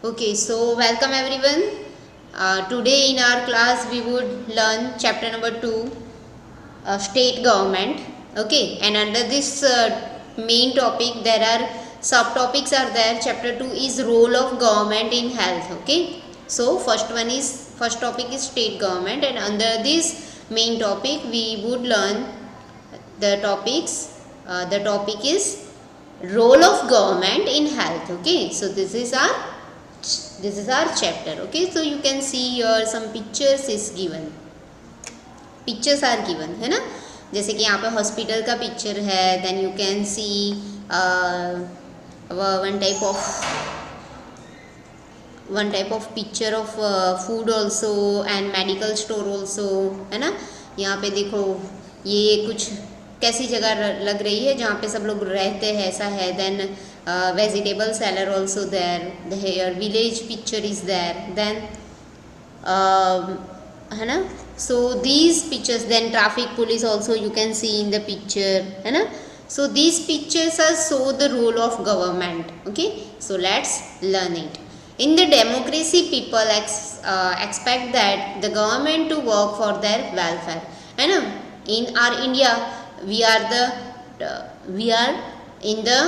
Okay, so welcome everyone. Today in our class we would learn chapter number 2, state government. Okay, and under this main topic there are subtopics are there. Chapter 2 is role of government in health. Okay, so first topic is state government, and under this main topic we would learn the topics. The topic is role of government in health. Okay, so this is our chapter. Okay, so you can see here some pictures is given. Pictures are given है ना, जैसे कि यहाँ पे hospital का picture है. Then you can see one type of picture of food also and medical store also है ना. यहाँ पे देखो ये कुछ कैसी जगह लग रही है जहाँ पे सब लोग रहते हैं, ऐसा है. Then vegetable seller also there, here village picture is there. Then है ना. So these pictures, then traffic police also you can see in the picture है ना. So these pictures are show the role of government. Okay, so let's learn it. In the democracy people expect that the government to work for their welfare है ना. In our India we are in the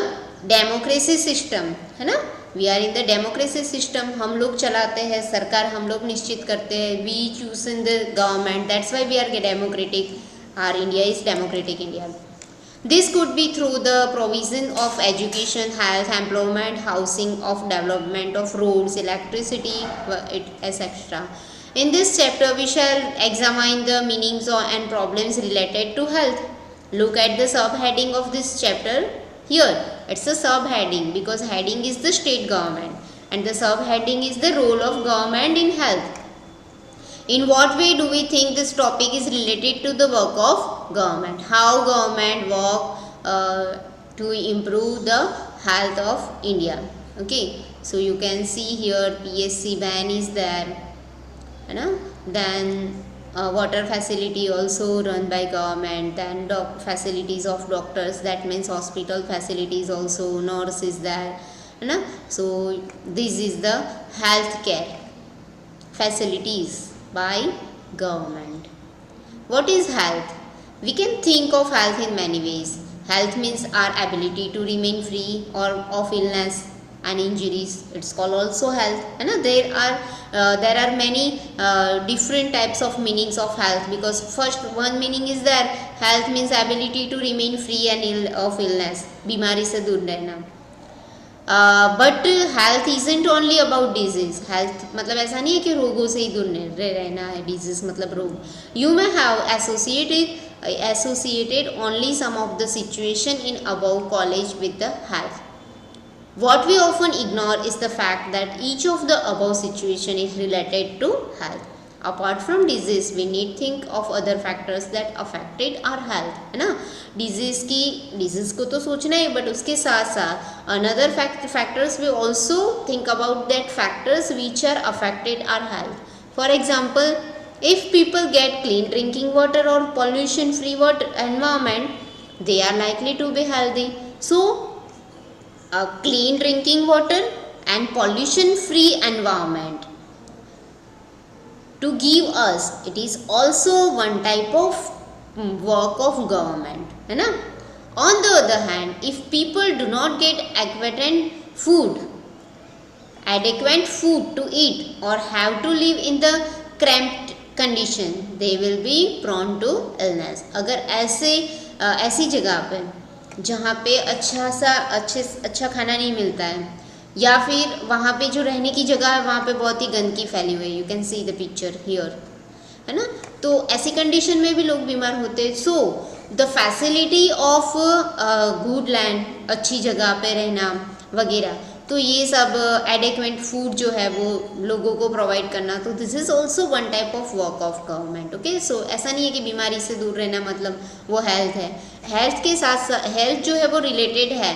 democracy system है ना. We are in the democracy system, हम लोग चलाते हैं, सरकार हम लोग निश्चित करते हैं. We choose in the government, that's why we are democratic. Our India is democratic India. This could be through the provision of education, health, employment, housing, of development of roads, electricity etcetera. In this chapter we shall examine the meanings and problems related to health. Look at the subheading of this chapter. Here it's a subheading because heading is the state government and the subheading is the role of government in health. In what way do we think this topic is related to the work of government? How government work to improve the health of India. Okay, so you can see here PSC ban is there, है ना. Then water facility also run by government. Then facilities of doctors, that means hospital facilities also, nurse is there है ना. So this is the healthcare facilities by government. What is health? We can think of health in many ways. Health means our ability to remain free or of illness and injuries. It's called also health है ना. There are many different types of meanings of health, because first one meaning is that health means ability to remain free and of illness, बीमारी से दूर रहना. But health isn't only about disease. Health मतलब ऐसा नहीं है कि रोगों से ही दूर रहना है. डिजीज मतलब रोग. You may have associated only some of the situation in about college with the health. What we often ignore is the fact that each of the above situation is related to health. Apart from disease, we need think of other factors that affected our health है ना. Disease को तो सोचना है, but उसके साथ साथ another factors we also think about that factors which are affected our health. For example, if people get clean drinking water or pollution free water environment, they are likely to be healthy. So clean drinking water and pollution free environment to give us, it is also one type of work of government है ना. On the other hand, if people do not get adequate food to eat or have to live in the cramped condition, they will be prone to illness. अगर ऐसी जगह पे जहाँ पे अच्छा खाना नहीं मिलता है, या फिर वहाँ पे जो रहने की जगह है वहाँ पे बहुत ही गंदगी फैली हुई है, you can see the picture here है ना. तो ऐसी कंडीशन में भी लोग बीमार होते हैं. So the facility of good land, अच्छी जगह पे रहना वगैरह, तो ये सब एडिक्वेट फूड जो है वो लोगों को प्रोवाइड करना, तो this is also one type of work of government. Okay, so ऐसा नहीं है कि बीमारी से दूर रहना मतलब वो हेल्थ है. हेल्थ के साथ हेल्थ जो है वो रिलेटेड है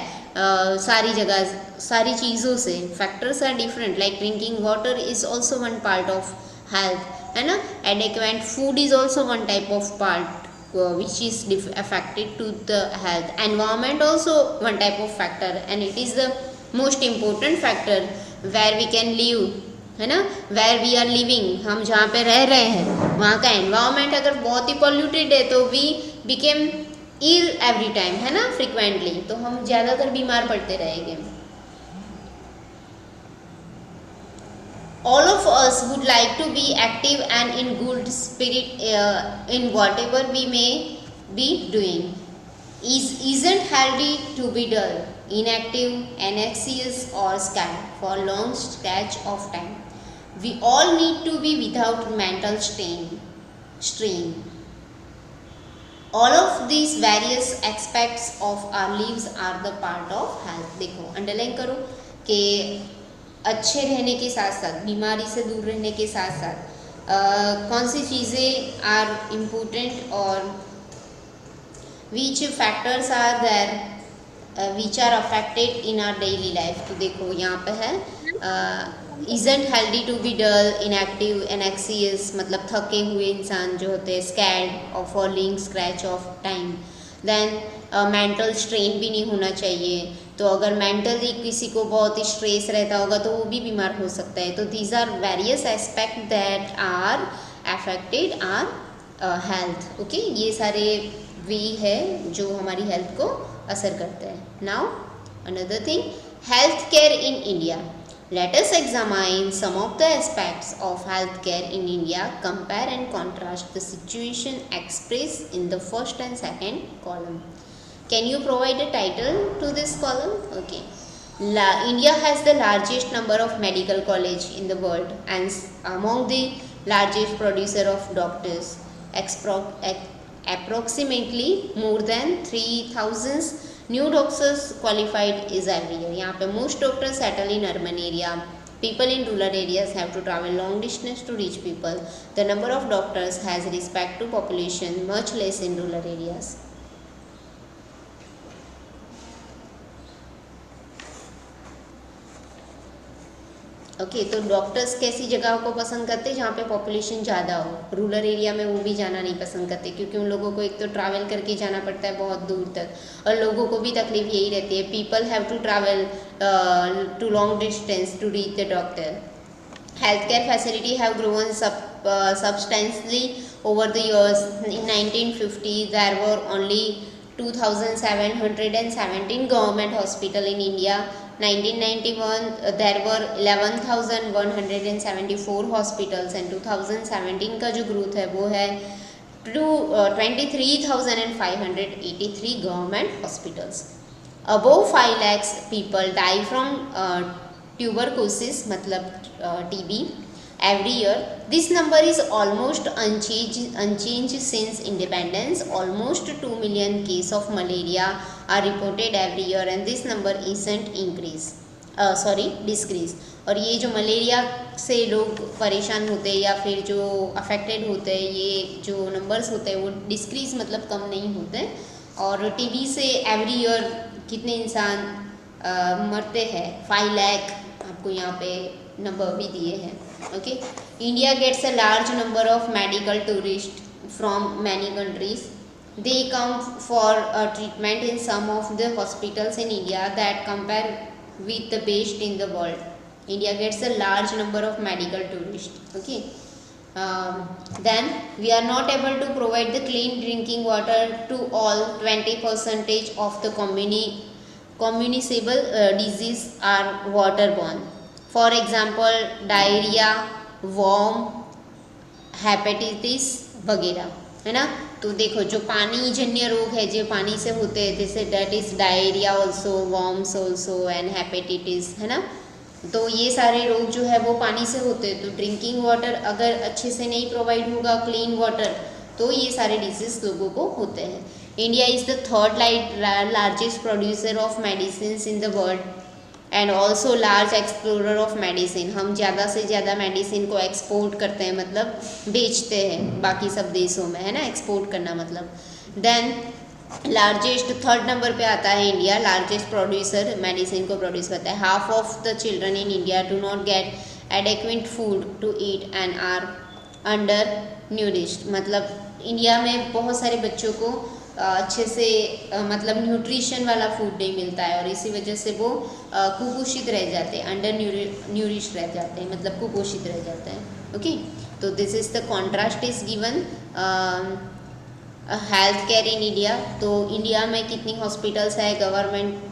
सारी जगह सारी चीज़ों से. Factors are different, like drinking water is also one part of health है ना. Adequate food is also one type of part which is affected to the health. Environment also one type of factor, and it is the most important factor where we can live, है ना, where we are living, हम जहाँ पे रह रहे हैं वहाँ का एनवायरनमेंट अगर बहुत ही पॉल्यूटेड है तो we became ill every time, है ना, फ्रिक्वेंटली, तो हम ज़्यादातर बीमार पड़ते रहेंगे. All of us would like to be active and in good spirit in whatever we may be doing. Isn't healthy to be dull, inactive, anxious or scared for long stretch of time. We all need to be without mental strain. All of these various aspects of our lives are the part of health. देखो underline करो कि अच्छे रहने के साथ साथ, बीमारी से दूर रहने के साथ साथ कौन सी चीज़ें आर इम्पोर्टेंट और which factors are there which are affected in our daily life. तो देखो यहाँ पे है isn't healthy to be dull, inactive, anxious मतलब थके हुए इंसान जो होते हैं, स्कैर्ड और falling scratch of time. Then mental strain भी नहीं होना चाहिए. तो अगर मेंटली किसी को बहुत ही स्ट्रेस रहता होगा तो वो भी बीमार हो सकता है. तो these are various aspect that are affected our health. Okay, ये सारे वे है जो हमारी हेल्थ को असर करते हैं. Now another thing, health care in India. Let us examine some of the aspects of healthcare in India, compare and contrast the situation expressed in the first and second column. Can you provide a title to this column? Okay. India has the largest number of medical colleges in the world and among the largest producer of doctors. Approximately more than 3,000 new doctors qualified is every year. यहाँ पे most doctors settle in urban area. People in rural areas have to travel long distance to reach people. The number of doctors has respect to population much less in rural areas. Okay तो doctors कैसी जगह को पसंद करते हैं जहाँ पे population ज़्यादा हो. रूरल एरिया में वो भी जाना नहीं पसंद करते क्योंकि उन लोगों को एक तो ट्रैवल करके जाना पड़ता है बहुत दूर तक, और लोगों को भी तकलीफ यही रहती है. People have to travel to long distance to reach the doctor. Health care facility have grown substantially over the years. In 1950 there were only 2,717 government hospital in India. 1991 there were 11,174 hospitals and 2017 का जो growth है वो है 23,583 government hospitals. Above 5 lakhs people die from tuberculosis मतलब TB every year. This number is almost unchanged since independence. Almost 2 million cases of malaria are reported every year and this number isn't decrease. और ये जो malaria से लोग परेशान होते हैं या फिर जो अफेक्टेड होते हैं, ये जो नंबर्स होते हैं वो डिक्रीज मतलब कम नहीं होते. और टीबी से एवरी ईयर कितने इंसान मरते हैं, 5 लाख आपको यहाँ पे नंबर भी दिए हैं. Okay, India gets a large number of medical tourist from many countries. They come for treatment in some of the hospitals in India that compare with the best in the world. India gets a large number of medical tourists. Okay. Then we are not able to provide the clean drinking water to all. 20% of the communicable disease are waterborne. For example, diarrhea, worm, hepatitis वगैरह, है ना. तो देखो जो पानी जन्य रोग है जो पानी से होते हैं, जैसे that is diarrhoea also, worms also and hepatitis, है ना. तो ये सारे रोग जो है वो पानी से होते हैं. तो ड्रिंकिंग वाटर अगर अच्छे से नहीं प्रोवाइड होगा, क्लीन वाटर, तो ये सारे डिजीज लोगों को होते हैं. India is the third largest producer of medicine in the world and also large explorer of medicine. हम ज़्यादा से ज़्यादा मेडिसिन को एक्सपोर्ट करते हैं, मतलब बेचते हैं बाकी सब देशों में, है ना. एक्सपोर्ट करना मतलब. देन लार्जेस्ट थर्ड नंबर पे आता है इंडिया, लार्जेस्ट प्रोड्यूसर मेडिसिन को प्रोड्यूस करता है. Half of the children in India do not get adequate food to eat and are undernourished. मतलब इंडिया में बहुत सारे बच्चों को अच्छे से मतलब न्यूट्रिशन वाला फूड नहीं मिलता है और इसी वजह से वो कुपोषित रह जाते हैं, अंडर न्यूरिश रह जाते हैं, मतलब कुपोषित रह जाते हैं। ओके, तो this is the contrast is given health care in India. तो इंडिया में कितनी हॉस्पिटल्स है गवर्नमेंट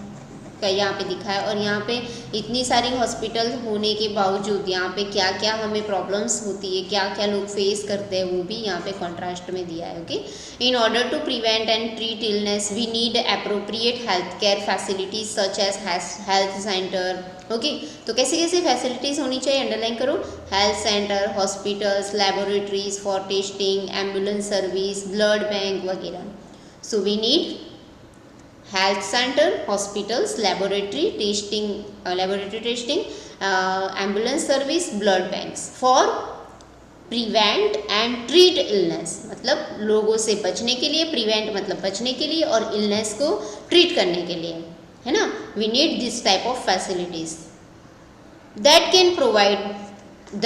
का यहाँ पे दिखा है, और यहाँ पे इतनी सारी हॉस्पिटल होने के बावजूद यहाँ पे क्या क्या हमें प्रॉब्लम्स होती है, क्या क्या लोग फेस करते हैं, वो भी यहाँ पे कॉन्ट्रास्ट में दिया है। Okay, in order to prevent and treat illness we need appropriate health care facilities such as health centre. Okay, तो कैसी कैसी फैसिलिटीज़ होनी चाहिए, अंडरलाइन करो। Health centre, hospitals, laboratories for testing, ambulance service, blood bank वगैरह। So we need health center, hospitals, laboratory testing, ambulance service, blood banks for prevent and treat illness, मतलब लोगों से बचने के लिए, prevent मतलब बचने के लिए और illness को treat करने के लिए, है ना। we need this type of facilities that can provide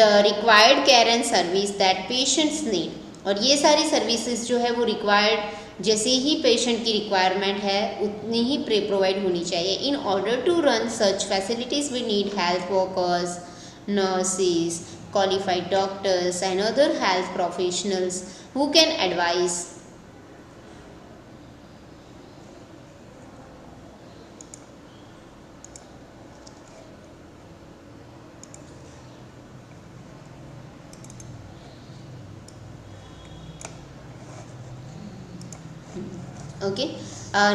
the required care and service that patients need, और ये सारी सर्विसेज जो है वो रिक्वायर्ड, जैसे ही पेशेंट की रिक्वायरमेंट है उतनी ही प्रोवाइड होनी चाहिए। In order to run such facilities we need health workers, nurses, qualified doctors and other health professionals who can advise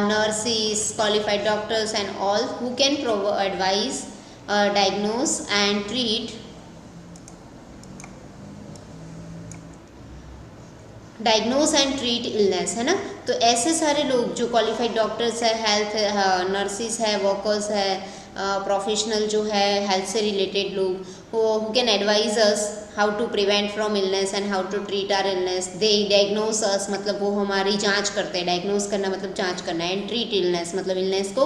nurses, qualified doctors and all who can provide advise, diagnose and treat illness, है ना। तो ऐसे सारे लोग जो qualified doctors है, health nurses है, workers है, प्रोफेशनल जो है हेल्थ से रिलेटेड लोग, who can advise us how to prevent from illness and how to treat our illness. They diagnose us मतलब वो हमारी जांच करते हैं, डायग्नोस करना मतलब जांच करना, एंड ट्रीट इलनेस मतलब इलनेस को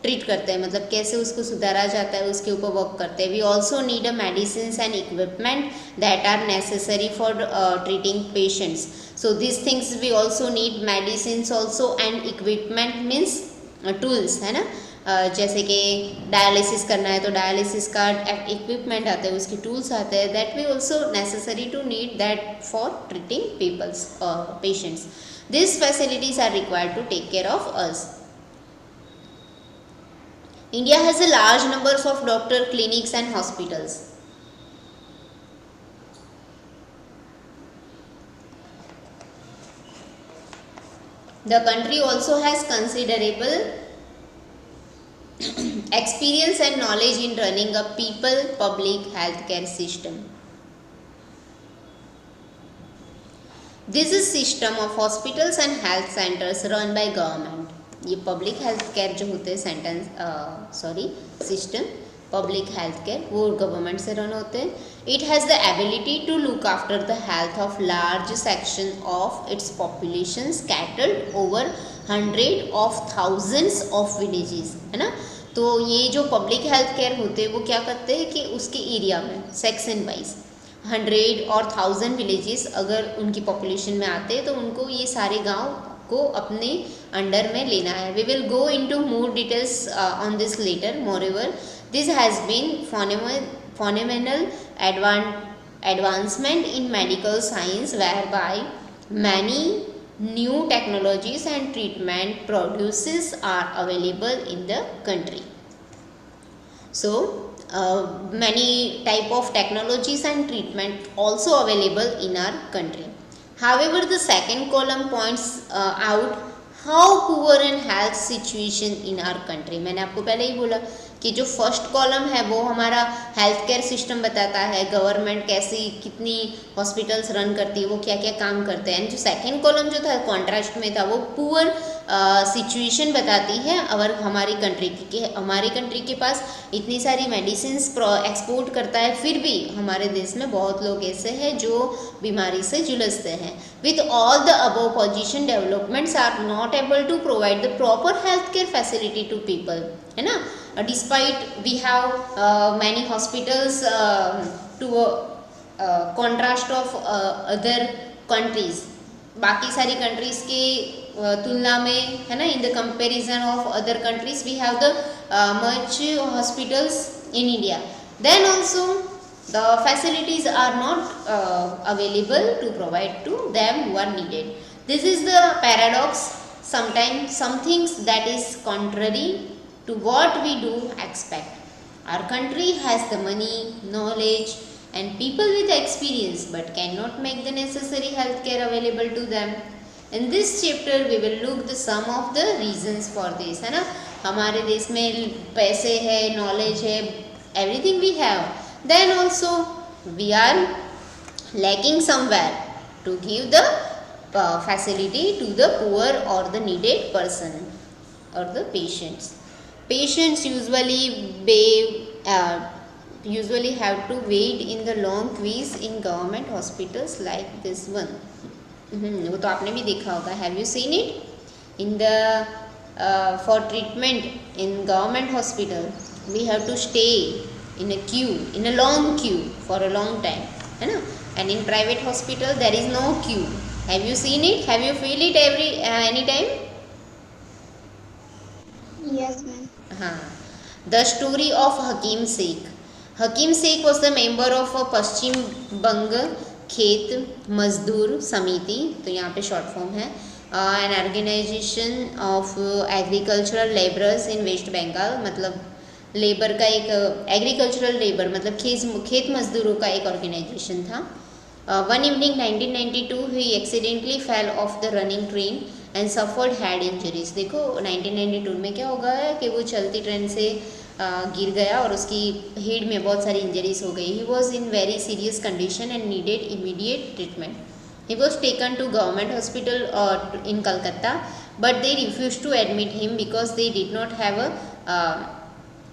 ट्रीट करते हैं, मतलब कैसे उसको सुधारा जाता है उसके ऊपर वर्क करते हैं। We also need a medicine and equipment that are necessary for treating patients. So these things we also need medicines also and equipment means tools, है ना। जैसे कि डायलिसिस करना है तो डायलिसिस का इक्विपमेंट आते हैं, उसके टूल्स आते हैं, that we also necessary to need that for treating peoples patients. This facilities are required to take care of us. India has a large numbers of doctor clinics and hospitals. The country also has considerable experience and knowledge in running a people public healthcare system. This is system of hospitals and health centers run by government. ये public health care जो होते हैं system public health care वो government से run होते हैं। It has the ability to look after the health of large section of its population scattered over 100,000 of villages, है ना। तो ये जो पब्लिक हेल्थ केयर होते हैं वो क्या करते हैं कि उसके एरिया में सेक्शन वाइज 100 और 1000 विलेजेस अगर उनकी पॉपुलेशन में आते हैं तो उनको ये सारे गांव को अपने अंडर में लेना है। We will go into more details on this later. मोreover this has been phenomenal advancement in medical science whereby many new technologies and treatment produces are available in the country. So many type of technologies and treatment also available in our country. However, the second column points out how poor and health situation in our country. मैंने आपको पहले ही बोला कि जो first column है वो हमारा health care system बताता है, गवर्नमेंट कैसी कितनी हॉस्पिटल्स रन करती है, वो क्या क्या काम करते हैं। एंड जो सेकंड कॉलम जो था कॉन्ट्रास्ट में था वो पुअर सिचुएशन बताती है अगर हमारी कंट्री की, हमारी कंट्री के पास इतनी सारी मेडिसिन एक्सपोर्ट करता है फिर भी हमारे देश में बहुत लोग ऐसे हैं जो बीमारी से जुलसते हैं। With all the above position developments are not able to provide the proper health care facility to people, है ना। Despite we have many hospitals to contrast of other countries, बाकी सारी कंट्रीज़ के तुलना में, है ना, in the comparison of other countries we have the much hospitals in India. Then also the facilities are not available to provide to them who are needed. This is the paradox. Sometimes some things that is contrary to what we do expect. Our country has the money, knowledge and people with experience but cannot make the necessary healthcare available to them. In this chapter we will look the some of the reasons for this, है ना. हमारे देश में पैसे है, knowledge है, everything we have, then also we are lacking somewhere to give the facility to the poor or the needed person or the patients. Patients usually have to wait in the long queues in government hospitals like this one. वो तो आपने भी देखा होगा. Have you seen it? In the for treatment in government hospital we have to stay in a queue, in a long queue for a long time, है ना. And in private hospital there is no queue. Have you seen it? Have you feel it any time? Yes, ma'am. हाँ. The story of Hakim Sheikh. Hakim Sheikh was the member of a Paschim Banga खेत मजदूर समिति, तो यहाँ पे short form है, an organization of agricultural laborers in West Bengal. मतलब labour का एक एग्रीकल्चरल लेबर मतलब खेत मजदूरों का एक ऑर्गेनाइजेशन था. One evening 1992 he accidentally fell off the running train and suffered head injuries. देखो 1992 में क्या होगा है कि वो चलती ट्रेन से गिर गया और उसकी हेड में बहुत सारी इंजरीज हो गई. He was in very serious condition and needed immediate treatment. He was taken to government hospital in Calcutta but they refuse to admit him because they did not have a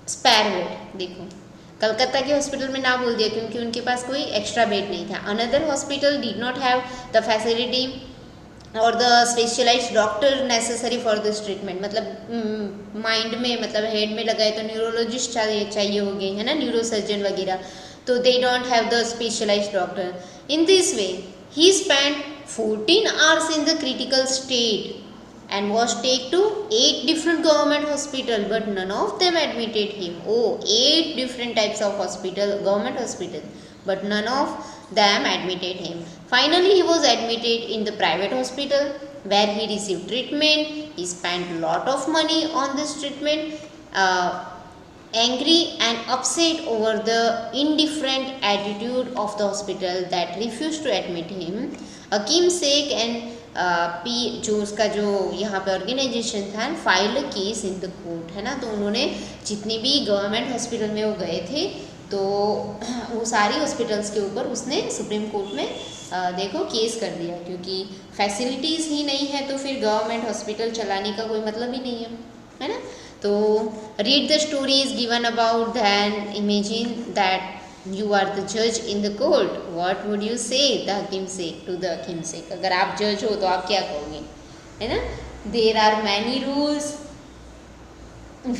spare bed. देखो कलकत्ता के hospital में ना बोल दिया क्योंकि उनके पास कोई extra bed नहीं था. Another hospital did not have the facility और the specialised doctor necessary for this treatment. मतलब माइंड में मतलब हेड में लगाए तो न्यूरोलॉजिस्ट चाहिए होंगे, है ना, न्यूरोसर्जन वगैरह, तो they don't have the specialised doctor. In this way he spend 14 hours in the critical state and was taken to 8 different government hospital but none of them admitted him. 8 different types of government hospital but none of them admitted him. Finally he was admitted in the private hospital where he received treatment. He spent a lot of money on this treatment. Angry and upset over the indifferent attitude of the hospital that refused to admit him, Hakim Sheikh and जो उसका जो यहाँ पे organisation था file case in the court, है ना. तो उन्होंने जितनी भी गवर्नमेंट हॉस्पिटल में वो गए थे तो वो सारी हॉस्पिटल्स के ऊपर उसने सुप्रीम कोर्ट में देखो केस कर दिया क्योंकि फैसिलिटीज़ ही नहीं है तो फिर गवर्नमेंट हॉस्पिटल चलाने का कोई मतलब ही नहीं है ना. तो read the stories given about than imagine that you are the judge in the court. What would you say the Hakim Sheikh to the Hakim Sheikh? अगर आप जज हो तो आप क्या कहोगे, है ना. There are many rules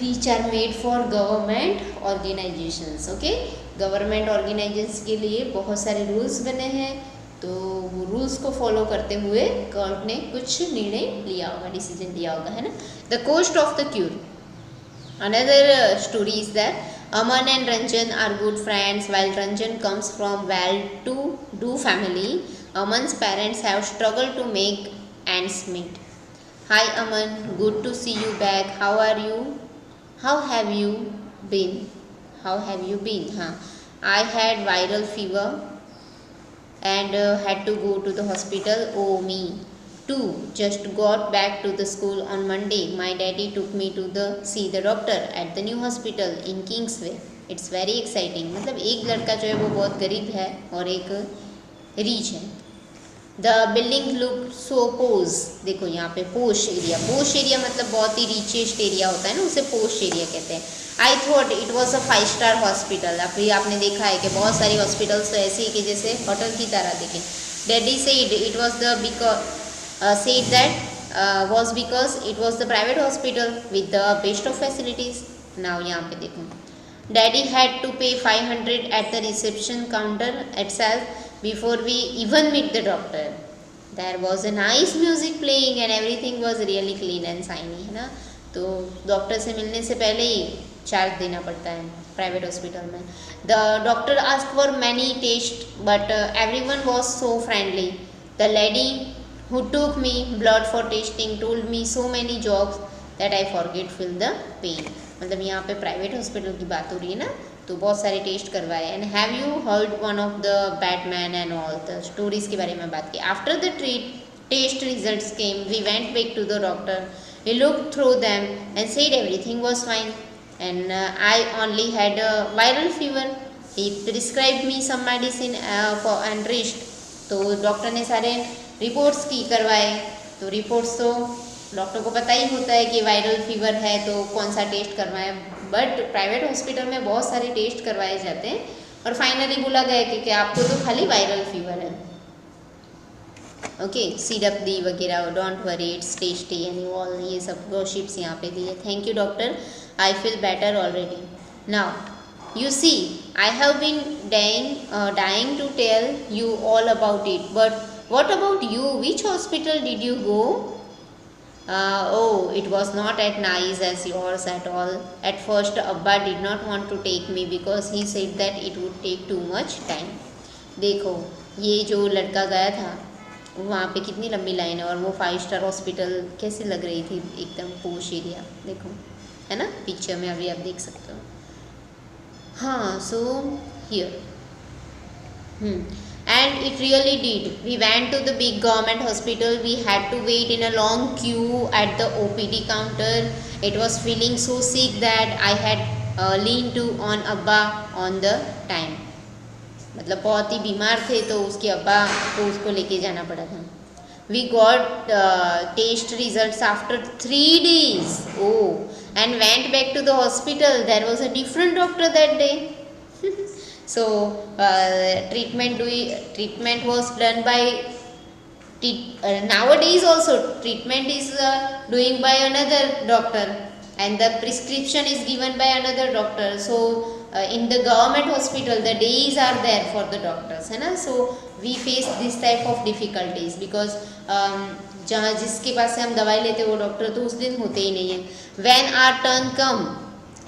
which are made for government organizations. Okay, government organisations के लिए बहुत सारे रूल्स बने हैं तो वो रूल्स को फॉलो करते हुए कोर्ट ने कुछ निर्णय लिया होगा, डिसीजन लिया होगा, है ना. The cost of the cure. Another story is that Aman and Ranjan are good friends. While Ranjan comes from well-to-do family, Aman's parents have struggled to make ends meet. Hi Aman, good to see you back. How are you? How have you been? How have you been? I had viral fever and had to go to the hospital. Oh me too. Just got back to the school on Monday. My daddy took me to see the doctor at the new hospital in Kingsway. It's very exciting. मतलब एक लड़का जो है वो बहुत गरीब है और एक रिच है. The building look so pose. देखो यहाँ पे पोश एरिया मतलब बहुत ही रिचेस्ट एरिया होता है ना, उसे पोश एरिया कहते हैं. I thought it was a 5-star hospital. अभी आपने देखा है कि बहुत सारी हॉस्पिटल्स तो ऐसे ही कि जैसे होटल की तरह दिखे. Daddy said it was the said that was because it was the private hospital with the best of facilities. Now यहाँ पे देखो, Daddy had to pay 500 at the reception counter itself before we even meet the doctor. There was a nice music playing and everything was really clean and shiny, है ना। तो doctor से मिलने से पहले ही चार्ज देना पड़ता है प्राइवेट हॉस्पिटल में। The doctor ask for many test but everyone was so friendly. The lady who took me blood for testing told me so many jokes that I forget feel the pain। मतलब यहाँ पे private hospital की बात हो रही है ना, तो बहुत सारे टेस्ट करवाए। And have you heard one of the Batman and all the stories के बारे में बात की। After the test results came we went back to the doctor. He looked through them and said everything was fine and I only had a viral fever. He prescribed me some medicine for and rest. तो doctor ने सारे reports की करवाए, तो reports तो doctor को पता ही होता है कि वायरल फीवर है तो कौन सा टेस्ट करवाए, बट प्राइवेट हॉस्पिटल में बहुत सारे टेस्ट करवाए जाते हैं और फाइनली बोला गया कि आपको तो खाली वायरल फीवर है। ओके, सिरप दी वगैरह, don't worry it's tasty and all, ये सब गॉसिप्स यहाँ पे दिए। Thank you doctor, I feel better already now. You see, I have been dying to tell you all about it. But what about you? Which hospital did you go? Oh, it was not as nice as yours at all. At first, Abba did not want to take me because he said that it would take too much time. देखो, ये जो लड़का गया था वहाँ पे कितनी लंबी लाइन है और वो 5 स्टार हॉस्पिटल कैसी लग रही थी, एकदम पोश एरिया, देखो है ना, पिक्चर में अभी आप देख सकते हो। हाँ, so here and it really did. We went to the big government hospital. We had to wait in a long queue at the OPD counter. It was feeling so sick that I had leaned to on Abba on the time. मतलब बहुत ही बीमार थे तो उसके अब्बा को उसको लेके जाना पड़ा था। We got test results after 3 days. Oh, and went back to the hospital. There was a different doctor that day. So treatment was done by nowadays also treatment is doing by another doctor and the prescription is given by another doctor. So in the government hospital the days are there for the doctors, है ना। So we face this type of difficulties because जहाँ जिसके पास से हम दवाई लेते हैं वो डॉक्टर तो उस दिन होते ही नहीं है। When our turn come,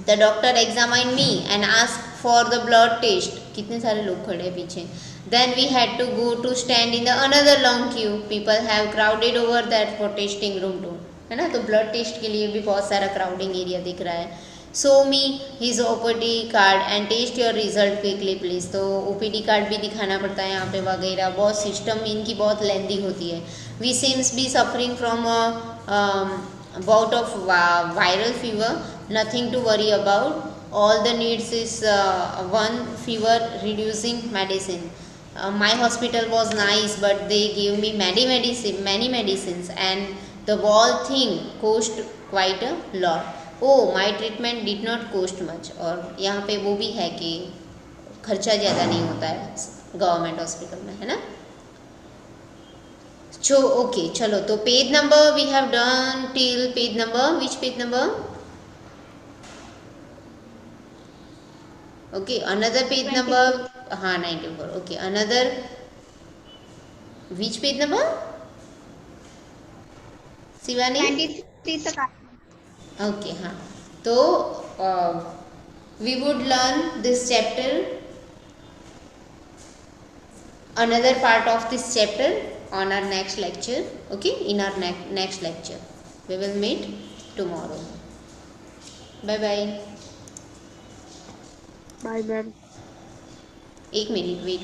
the doctor examined me and asked for the blood test. कितने सारे लोग खड़े हैं पीछे। Then we had to go to stand in the another long queue. People have crowded over that for testing room too, है ना। तो blood test के लिए भी बहुत सारा क्राउडिंग एरिया दिख रहा है। Show me his OPD card and test your result quickly please। तो OPD कार्ड भी दिखाना पड़ता है यहाँ पे वगैरह, बहुत सिस्टम इनकी बहुत लेंदी होती है। We seems be suffering from a bout of viral fever, nothing to worry about. All the needs is one fever reducing medicine. My hospital was nice but they gave me many medicines and the whole thing cost quite a lot. Oh, my treatment did not cost much। और यहाँ पे वो भी है कि खर्चा ज़्यादा नहीं होता है गवर्नमेंट हॉस्पिटल में, है ना। ओके चलो, तो page number we have done till page number, which page number? Okay, another page number, हाँ 94। Okay, another which page number Shivani? 93 तक। ओके हाँ, तो we would learn this chapter, another part of this chapter on our next lecture. Okay, in our next lecture we will meet tomorrow. Bye bye. Bye ma'am. एक minute, wait.